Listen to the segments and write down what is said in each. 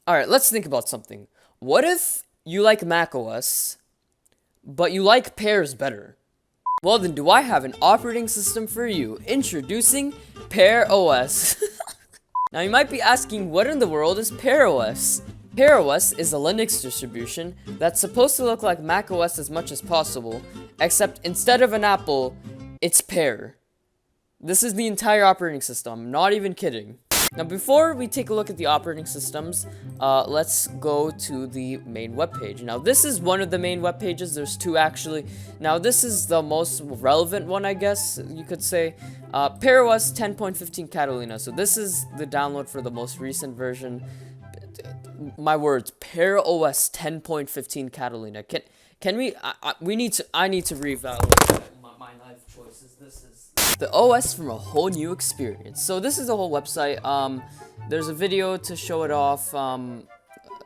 Alright, let's think about something. What if you like macOS, but you like Pears better? Well then, do I have an operating system for you. Introducing PearOS. Now you might be asking, what in the world is PearOS? PearOS is a Linux distribution that's supposed to look like macOS as much as possible, except instead of an apple, it's Pear. This is the entire operating system, I'm not even kidding. Now before we take a look at the operating systems, let's go to the main webpage. Now this is one of the main web pages, there's two actually. Now this is the most relevant one, I guess you could say. PearOS 10.15 Catalina, so this is the download for the most recent version. My words, PearOS 10.15 Catalina. Can we, I need to reevaluate my life choices. This is the OS from a whole new experience. So this is the whole website. There's a video to show it off,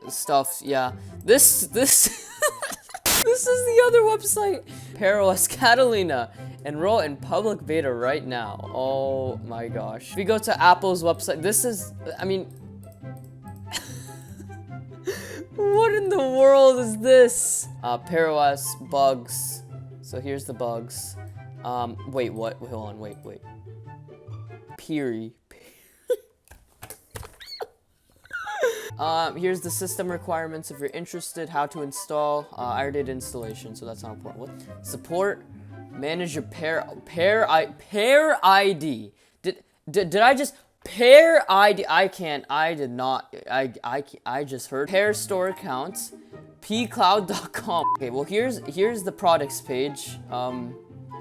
stuff, yeah. This this is the other website. PearOS Catalina. Enroll in public beta right now. Oh my gosh. If we go to Apple's website, this is, I mean, what in the world is this? PearOS bugs. So here's the bugs. Wait, what? Hold on, wait. Peary. Here's the system requirements if you're interested, how to install. I already did installation, so that's not important. What? Support, manage your Pear ID. Did I just Pear ID? I did not. I just heard Pear store accounts, pcloud.com. Okay, well here's the products page.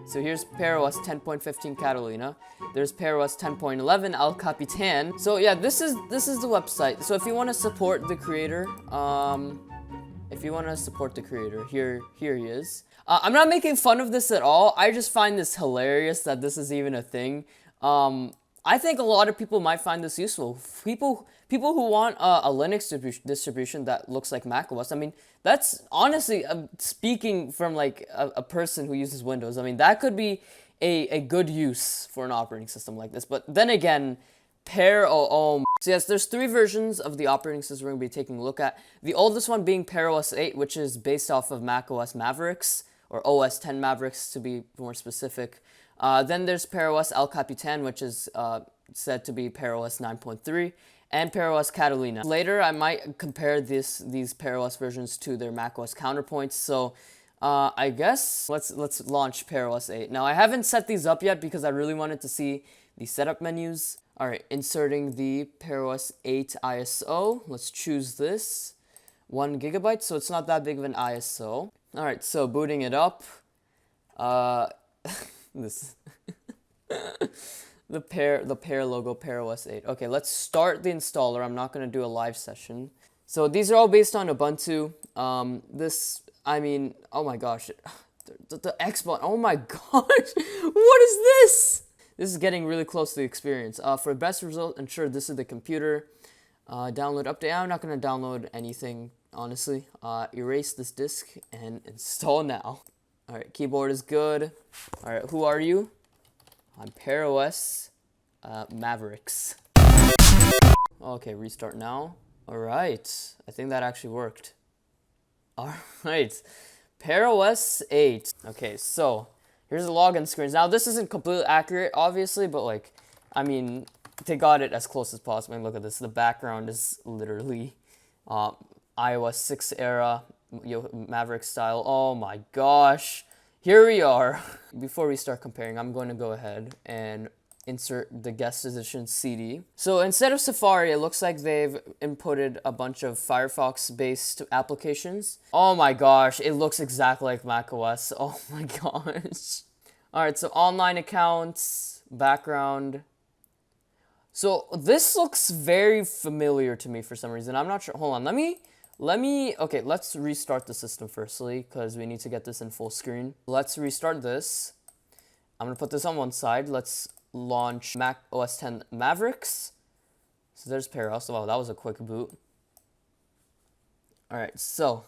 So here's PearOS 10.15 Catalina. There's PearOS 10.11 El Capitan. So yeah, this is the website. So if you want to support the creator, here he is. I'm not making fun of this at all. I just find this hilarious that this is even a thing. I think a lot of people might find this useful. People who want a Linux distribution that looks like macOS. I mean, that's honestly, speaking from like a person who uses Windows, I mean, that could be a good use for an operating system like this. But then again, so yes, there's 3 versions of the operating system we're going to be taking a look at. The oldest one being PearOS 8, which is based off of macOS Mavericks, or OS 10 Mavericks to be more specific. Then there's PearOS El Capitan, which is said to be PearOS 9.3, and PearOS Catalina. Later, I might compare these PearOS versions to their macOS counterpoints. So, I guess let's launch PearOS 8. Now, I haven't set these up yet because I really wanted to see the setup menus. All right, inserting the PearOS 8 ISO. Let's choose this. 1 GB, so it's not that big of an ISO. All right, so booting it up. This the Pear logo, PearOS 8. Okay, let's start the installer. I'm not gonna do a live session. So these are all based on Ubuntu. I mean, oh my gosh, the X button. Oh my gosh, what is this? This is getting really close to the experience. For best result, ensure this is the computer. Download update. I'm not gonna download anything, honestly. Erase this disk and install now. All right, keyboard is good. All right, who are you? I'm PearOS Mavericks. Okay, restart now. All right, I think that actually worked. All right, PearOS 8. Okay, so here's the login screens. Now this isn't completely accurate, obviously, but like, I mean, they got it as close as possible. I mean, look at this. The background is literally iOS 6 era. Maverick style. Oh my gosh, here we are. Before we start comparing, I'm going to go ahead and insert the guest edition CD. So instead of Safari, it looks like they've inputted a bunch of Firefox based applications. Oh my gosh, it looks exactly like macOS. Oh my gosh. All right, so online accounts, background. So this looks very familiar to me for some reason. I'm not sure. Hold on, okay, let's restart the system firstly, because we need to get this in full screen. Let's restart this. I'm gonna put this on one side. Let's launch Mac OS 10 Mavericks. So there's PearOS. Wow, that was a quick boot. All right, so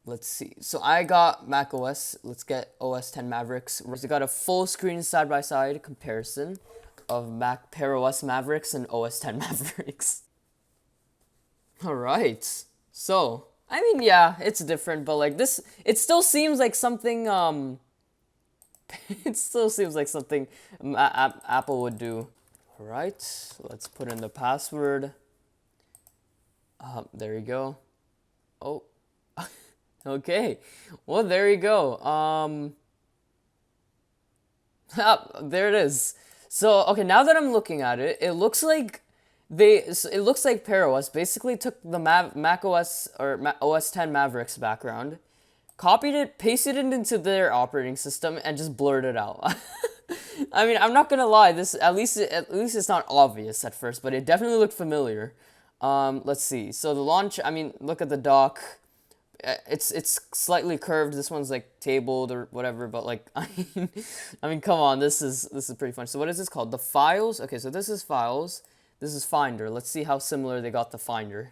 let's see. So I got Mac OS. Let's get OS 10 Mavericks. We got a full screen side-by-side comparison of PearOS Mavericks and OS 10 Mavericks. All right. So, I mean, yeah, it's different, but like this, it still seems like something, it still seems like something Apple would do. All right, let's put in the password. There you go. Oh, okay. Well, there you go. There it is. So, okay, now that I'm looking at it, it looks like it looks like PearOS basically took the macOS or OS 10 Mavericks background, copied it, pasted it into their operating system, and just blurred it out. I mean, I'm not gonna lie. This at least it's not obvious at first, but it definitely looked familiar. Let's see. So the launch. I mean, look at the dock. It's slightly curved. This one's like tabled or whatever, but like I mean, come on. This is pretty fun. So what is this called? The files. Okay, so this is files. This is Finder. Let's see how similar they got the Finder.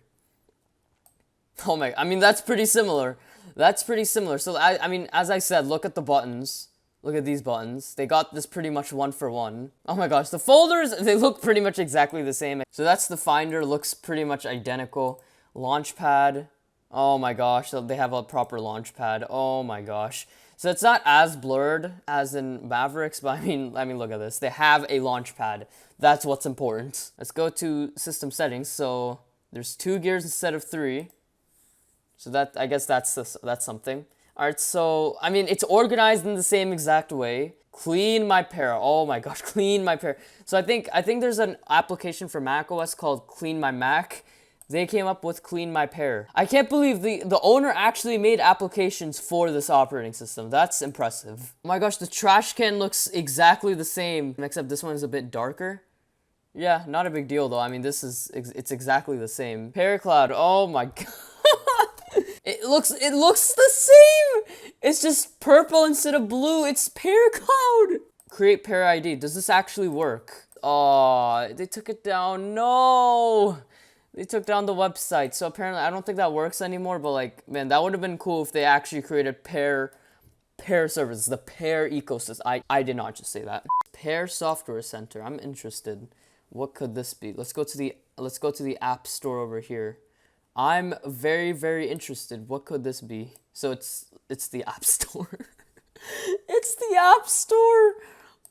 Oh my, I mean, that's pretty similar. That's pretty similar. So, I mean, as I said, look at the buttons. Look at these buttons. They got this pretty much one for one. Oh my gosh, the folders, they look pretty much exactly the same. So that's the Finder, looks pretty much identical. Launchpad. Oh my gosh, so they have a proper launchpad. Oh my gosh. So it's not as blurred as in Mavericks, but I mean, look at this. They have a launchpad. That's what's important. Let's go to system settings. So there's 2 gears instead of 3. So that, I guess that's something. All right, so I mean, it's organized in the same exact way. Clean my Pear. Oh my gosh, clean my Pear. So I think there's an application for macOS called Clean My Mac. They came up with Clean My Pear. I can't believe the owner actually made applications for this operating system. That's impressive. Oh my gosh, the trash can looks exactly the same, except this one is a bit darker. Yeah, not a big deal though. I mean, it's exactly the same. Pear Cloud. Oh my god. It looks the same. It's just purple instead of blue. It's Pear Cloud. Create Pear ID. Does this actually work? Oh, they took it down. No. They took down the website. So apparently, I don't think that works anymore. But like, man, that would have been cool if they actually created Pear services, the Pear ecosystem. I did not just say that. Pear Software Center. I'm interested. What could this be? Let's go to the App Store over here. I'm very, very interested. What could this be? So it's the App Store. It's the App Store.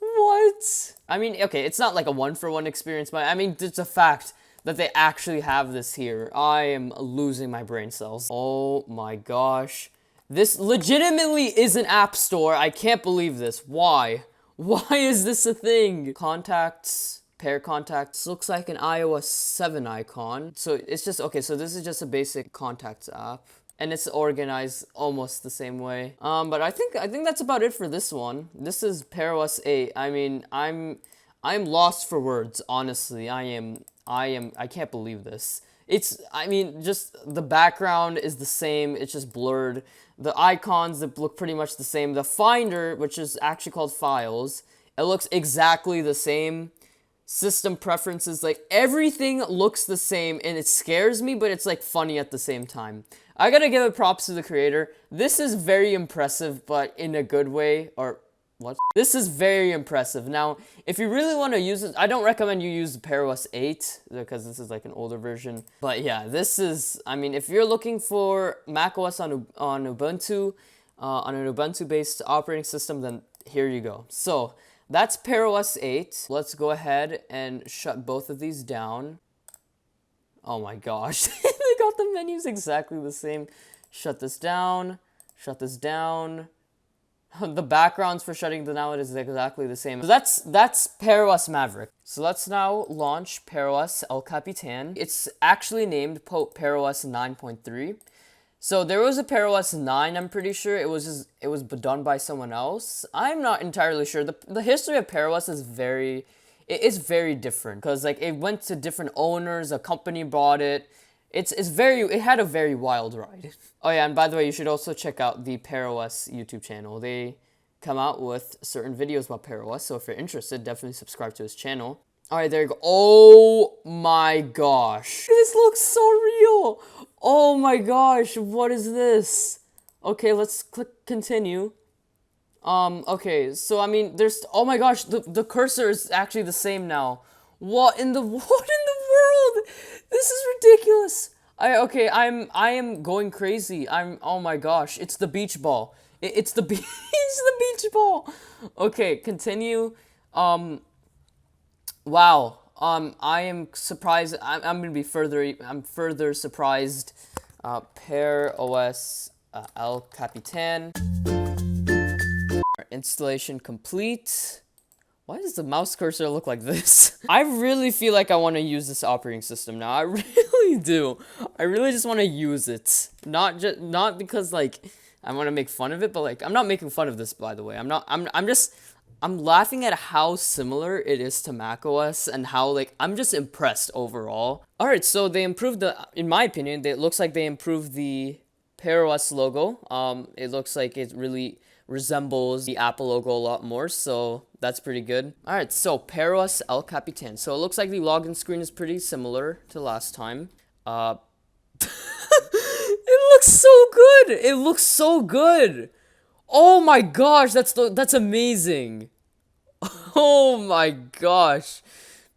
What? I mean, okay, it's not like a one-for-one experience, but I mean, it's a fact that they actually have this here. I am losing my brain cells. Oh my gosh. This legitimately is an App Store. I can't believe this. Why? Why is this a thing? Contacts. Pear Contacts looks like an iOS 7 icon. So it's just, okay, so this is just a basic contacts app. And it's organized almost the same way. But I think that's about it for this one. This is PearOS 8. I mean, I'm lost for words, honestly. I can't believe this. I mean, just the background is the same. It's just blurred. The icons that look pretty much the same. The Finder, which is actually called Files, it looks exactly the same. System preferences, like everything looks the same, and it scares me, but it's like funny at the same time. I gotta give it props to the creator. This is very impressive, but in a good way. Or what? This is very impressive. Now, if you really want to use it, I don't recommend you use PearOS 8 because this is like an older version. But yeah, this is, I mean, if you're looking for macOS on Ubuntu, on an Ubuntu-based operating system, then here you go. So that's PearOS 8. Let's go ahead and shut both of these down. Oh my gosh. They got the menus exactly the same. Shut this down. Shut this down. The backgrounds for shutting them down is exactly the same. So that's PearOS Maverick. So let's now launch PearOS El Capitan. It's actually named PearOS 9.3. So there was a PearOS 9, I'm pretty sure. It was done by someone else. I'm not entirely sure. The history of PearOS is very different because like it went to different owners, a company bought it. It had a very wild ride. Oh yeah, and by the way, you should also check out the PearOS YouTube channel. They come out with certain videos about PearOS, so if you're interested, definitely subscribe to his channel. All right, there you go. Oh my gosh. This looks so real. Oh my gosh, what is this? Okay, let's click continue. Okay, so I mean, oh my gosh, the cursor is actually the same now. What in the world? This is ridiculous. I am going crazy. Oh my gosh, it's the beach ball. It's the it's the beach ball. Okay, continue. Wow. I am surprised. I'm gonna be further. I'm further surprised. PearOS El Capitan. Installation complete. Why does the mouse cursor look like this? I really feel like I want to use this operating system now. I really do. I really just want to use it. Not because like I want to make fun of it, but like I'm not making fun of this, by the way. I'm laughing at how similar it is to macOS and how like I'm just impressed overall. All right, so they improved in my opinion, it looks like they improved the PearOS logo. It looks like it really resembles the Apple logo a lot more, so that's pretty good. All right, so PearOS El Capitan. So it looks like the login screen is pretty similar to last time. It looks so good. It looks so good. Oh my gosh, that's amazing. Oh my gosh.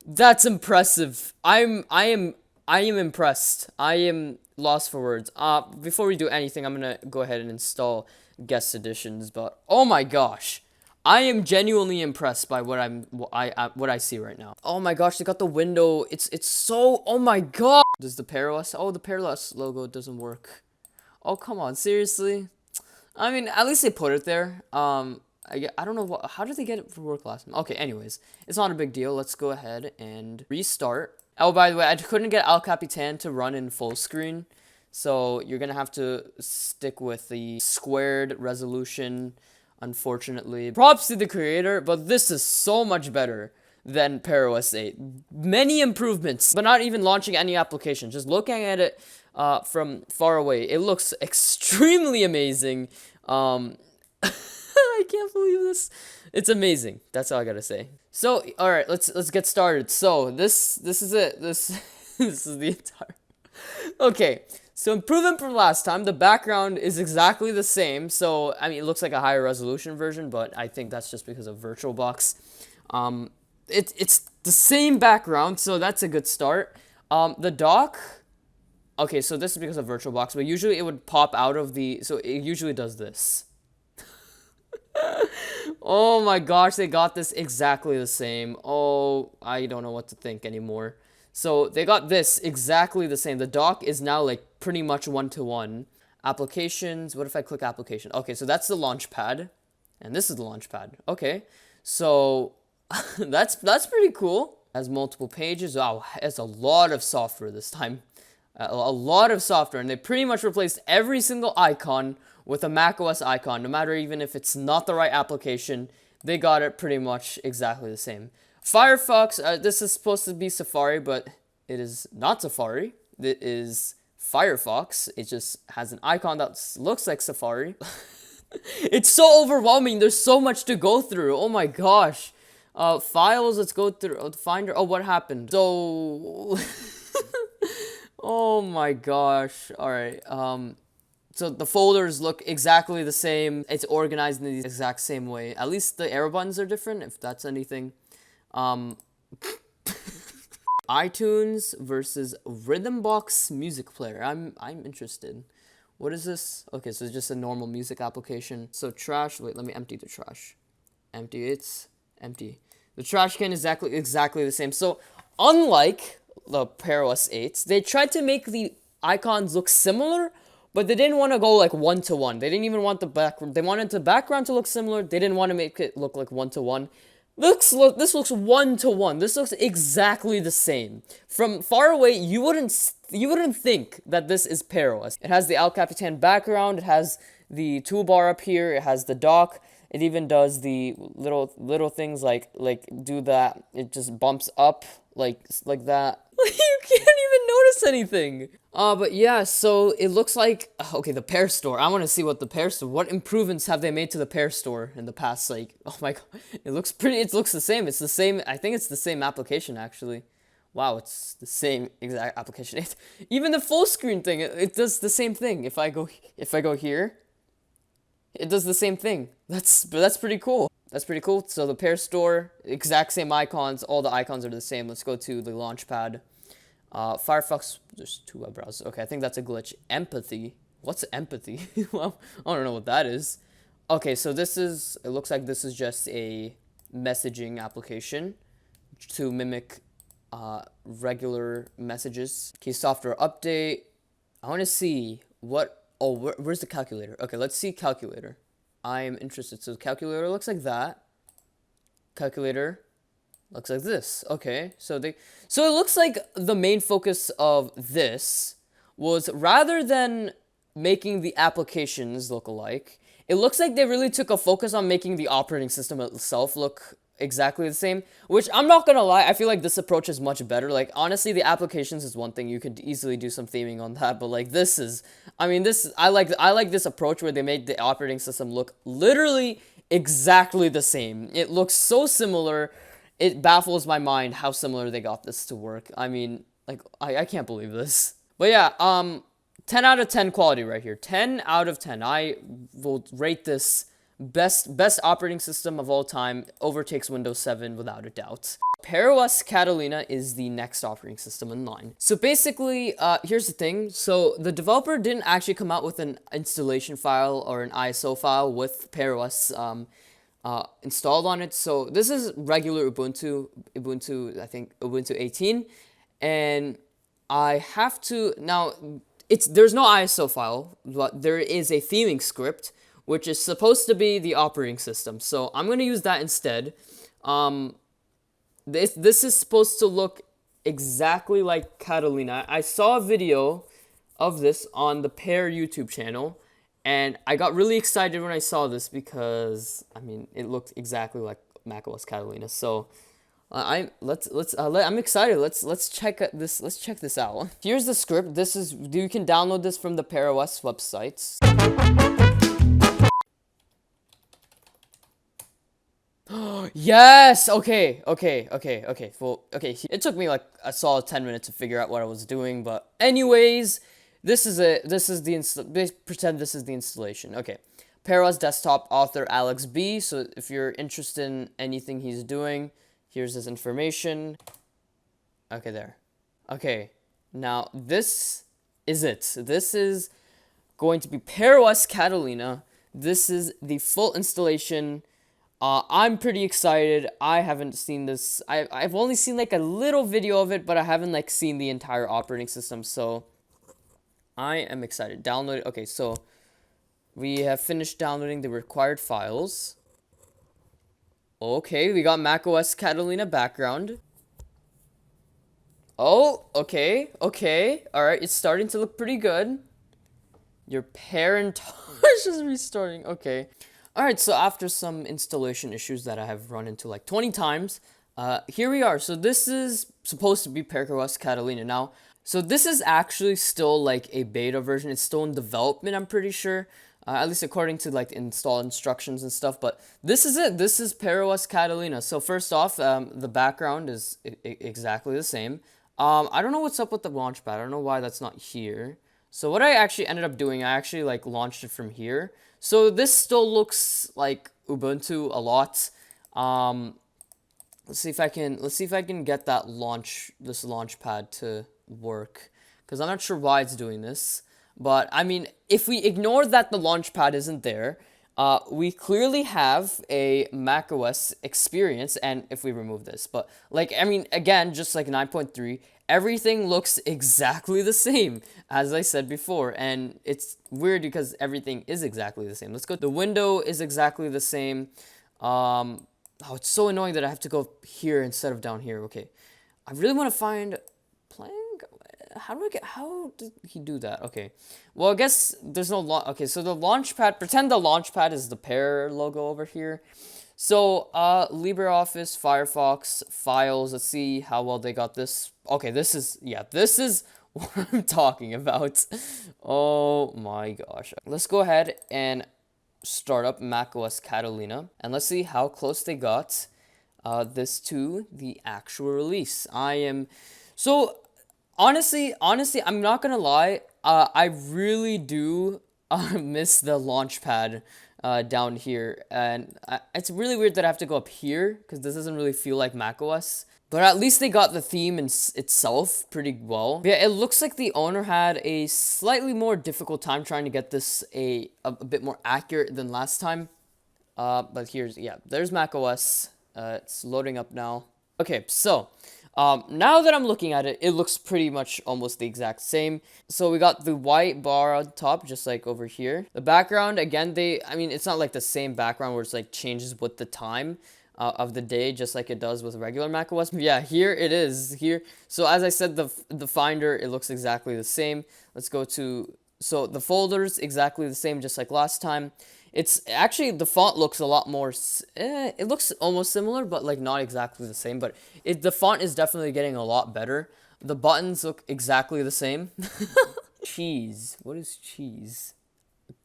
That's impressive. I am impressed. I am lost for words. Before we do anything, I'm gonna go ahead and install guest editions, but oh my gosh. I am genuinely impressed by what I see right now. Oh my gosh, they got the window. It's so, oh my god. Does the PearOS? Oh, the PearOS logo doesn't work. Oh, come on, seriously? I mean, at least they put it there. I don't know how did they get it for work last time? Okay, anyways, it's not a big deal. Let's go ahead and restart. Oh, by the way, I couldn't get El Capitan to run in full screen, so you're gonna have to stick with the squared resolution, unfortunately. Props to the creator, but this is so much better than PearOS 8. Many improvements, but not even launching any application. Just looking at it from far away, it looks extremely amazing. I can't believe this. It's amazing. That's all I gotta say. So, all right, let's get started. So this is it. This this is the entire. Okay, so improvement from last time. The background is exactly the same. So I mean, it looks like a higher resolution version, but I think that's just because of VirtualBox. It's the same background, so that's a good start. The dock. Okay, so this is because of VirtualBox, but usually it would pop out of the. So it usually does this. Oh my gosh, they got this exactly the same. Oh, I don't know what to think anymore. So they got this exactly the same. The dock is now like pretty much one-to-one. Applications, what if I click application? Okay, so that's the launch pad. And this is the launch pad. Okay, so that's pretty cool. Has multiple pages. Wow, it's a lot of software this time. A lot of software, and they pretty much replaced every single icon with a macOS icon, no matter even if it's not the right application. They got it pretty much exactly the same. Firefox, this is supposed to be Safari, but it is not Safari. It is Firefox. It just has an icon that looks like Safari. It's so overwhelming. There's so much to go through. Oh my gosh. Files, let's go through. Finder. Oh, what happened? So... Oh my gosh. All right. So the folders look exactly the same. It's organized in the exact same way. At least the arrow buttons are different, if that's anything. iTunes versus Rhythmbox music player. I'm interested. What is this? Okay, so it's just a normal music application. So trash. Wait, let me empty the trash. Empty. It's empty. The trash can is exactly the same. So unlike the PearOS 8s, they tried to make the icons look similar, but they didn't want to go like one-to-one. They didn't even want the background. They wanted the background to look similar. They didn't want to make it look like one-to-one. This looks one-to-one. This looks exactly the same. From far away, you wouldn't think that this is PearOS. It has the El Capitan background. It has the toolbar up here. It has the dock. It even does the little things like do that. It just bumps up like that. You can't even notice anything. But yeah, so it looks like, okay, the Pear store. I want to see what what improvements have they made to the Pear store in the past, like, oh my god. It looks the same. It's the same, I think it's the same application, actually. Wow, it's the same exact application. Even the full screen thing, it does the same thing. If I go here, it does the same thing. That's pretty cool. That's pretty cool. So the Pear store, exact same icons. All the icons are the same. Let's go to the launch pad. Firefox, there's 2 web browsers. Okay, I think that's a glitch. Empathy. What's empathy? Well, I don't know what that is. Okay, so it looks like this is just a messaging application to mimic regular messages. Okay, software update. I want to see where's the calculator? Okay, let's see calculator. I am interested. So the calculator looks like that. Calculator looks like this. Okay, so it looks like the main focus of this was, rather than making the applications look alike, it looks like they really took a focus on making the operating system itself look exactly the same, which I'm not gonna lie, I feel like this approach is much better. Like, honestly, the applications is one thing, you could easily do some theming on that, but like I like this approach where they made the operating system look literally exactly the same. It looks so similar, it baffles my mind how similar they got this to work. I mean, like, I can't believe this. But yeah, 10 out of 10 quality right here. 10 out of 10. I will rate this best operating system of all time. Overtakes Windows 7 without a doubt. PearOS Catalina is the next operating system in line. So basically, here's the thing. So the developer didn't actually come out with an installation file or an ISO file with PearOS installed on it. So this is regular Ubuntu, I think Ubuntu 18. And I have to, now, there's no ISO file, but there is a theming script, which is supposed to be the operating system. So I'm going to use that instead. This is supposed to look exactly like Catalina. I saw a video of this on the Pear YouTube channel, and I got really excited when I saw this because, I mean, it looked exactly like macOS Catalina. So I'm excited. Let's check this. Let's check this out. Here's the script. You can download this from the PearOS websites. Yes. Okay. Well, okay. It took me like a solid 10 minutes to figure out what I was doing, but anyways, pretend this is the installation. Okay. PearOS desktop author Alex B. So if you're interested in anything he's doing, here's his information. Okay, there. Okay, now this is it. This is going to be PearOS Catalina. This is the full installation. I'm pretty excited. I haven't seen this. I've only seen like a little video of it, but I haven't like seen the entire operating system. So I am excited. Download it. Okay, so we have finished downloading the required files. Okay, we got macOS Catalina background. Oh, okay. Alright, it's starting to look pretty good. Your parent is restarting. Okay. Alright, so after some installation issues that I have run into like 20 times, here we are. So this is supposed to be PearOS Catalina. Now, so this is actually still like a beta version. It's still in development, I'm pretty sure. At least according to like install instructions and stuff, but this is it. This is PearOS Catalina. So first off, the background is exactly the same. I don't know what's up with the launchpad. I don't know why that's not here. So what I actually ended up doing, I actually like launched it from here. So this still looks like Ubuntu a lot. Let's see if I can get this launchpad to work, because I'm not sure why it's doing this. But, I mean, if we ignore that the launchpad isn't there, we clearly have a macOS experience, and if we remove this. But, like, I mean, again, just like 9.3, everything looks exactly the same, as I said before. And it's weird because everything is exactly the same. Let's go. The window is exactly the same. Oh, it's so annoying that I have to go here instead of down here. Okay. I really want to find playing. How did he do that? Okay. Well, I guess there's no okay, so the launchpad, pretend the launchpad is the Pear logo over here. So, LibreOffice, Firefox, Files, let's see how well they got this. Okay, this is what I'm talking about. Oh my gosh. Let's go ahead and start up macOS Catalina, and let's see how close they got this to the actual release. Honestly, I'm not gonna lie, I really do miss the launchpad down here, and it's really weird that I have to go up here, because this doesn't really feel like macOS. But at least they got the theme itself pretty well. But yeah, it looks like the owner had a slightly more difficult time trying to get this a bit more accurate than last time. But there's macOS. It's loading up now. Okay, so now that I'm looking at it, it looks pretty much almost the exact same. So we got the white bar on top, just like over here. The background, again, I mean, it's not like the same background where it's like changes with the time of the day, just like it does with regular macOS. But yeah, here it is. Here, so as I said, the Finder, it looks exactly the same. Let's go to, so the folders, exactly the same, just like last time. It's actually, the font looks a lot more, it looks almost similar, but like not exactly the same, but the font is definitely getting a lot better. The buttons look exactly the same. Cheese. What is cheese?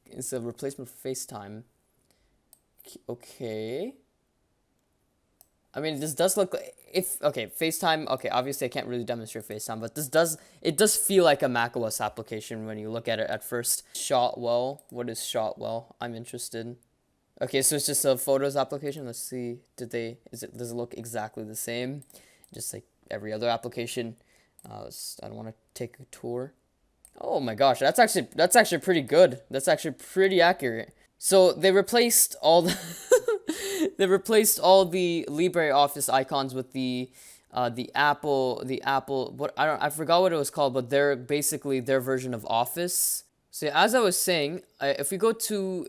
It's a replacement for FaceTime. Okay. I mean, this does look like, okay, FaceTime, okay, obviously I can't really demonstrate FaceTime, but it does feel like a macOS application when you look at it at first. Shotwell, what is Shotwell? I'm interested. Okay, so it's just a Photos application. Let's see, does it look exactly the same? Just like every other application. I don't want to take a tour. Oh my gosh, that's actually pretty good. That's actually pretty accurate. So they replaced all the they replaced all the LibreOffice icons with the Apple what I forgot what it was called, but they're basically their version of Office. So as I was saying, if we go to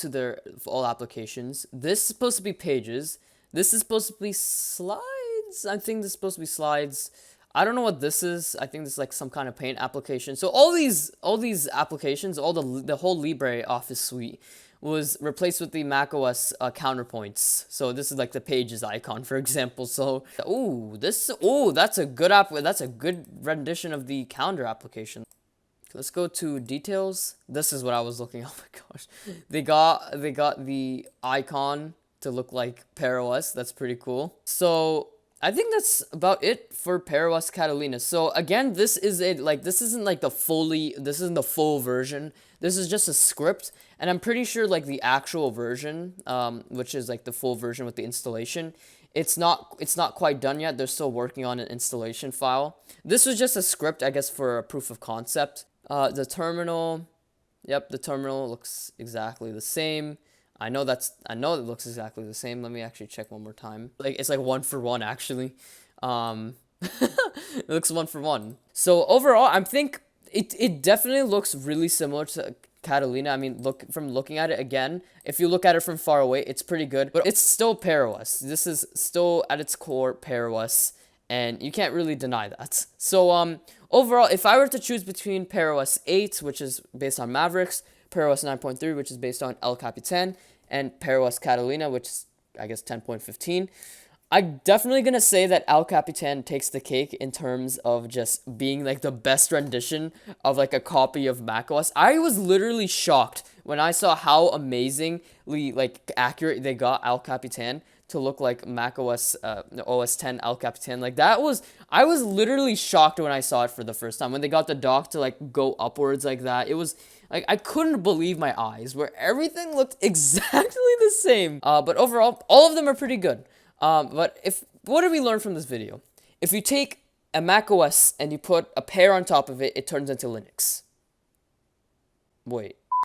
their all applications, this is supposed to be Pages. This is supposed to be Slides. I think this is supposed to be Slides. I don't know what this is. I think this is like some kind of Paint application. So all these applications, the whole LibreOffice suite was replaced with the macOS counterpoints. So this is like the Pages icon, for example. So that's a good that's a good rendition of the calendar application. Let's go to details. This is what I was looking. Oh my gosh, they got the icon to look like PearOS. That's pretty cool. So I think that's about it for PearOS Catalina. So again, this isn't the full version. This is just a script, and I'm pretty sure like the actual version, which is like the full version with the installation, it's not quite done yet. They're still working on an installation file. This was just a script, I guess, for a proof of concept. The terminal, yep, the terminal looks exactly the same. I know it looks exactly the same. Let me actually check one more time. Like, it's like 1-for-1 actually. It looks 1-for-1. So overall, I think it definitely looks really similar to Catalina. I mean, looking at it again, if you look at it from far away, it's pretty good, but it's still PearOS. This is still at its core PearOS, and you can't really deny that. So overall, if I were to choose between PearOS 8, which is based on Mavericks, PearOS 9.3, which is based on El Capitan, and PearOS Catalina, which is, I guess, 10.15, I'm definitely going to say that El Capitan takes the cake in terms of just being like the best rendition of like a copy of macOS. I was literally shocked when I saw how amazingly like accurate they got El Capitan to look like macOS OS 10 El Capitan. Like I was literally shocked when I saw it for the first time, when they got the dock to like go upwards like that. It was like, I couldn't believe my eyes, where everything looked exactly the same. But overall, all of them are pretty good. But what did we learn from this video? If you take a macOS and you put a Pear on top of it, it turns into Linux. Wait.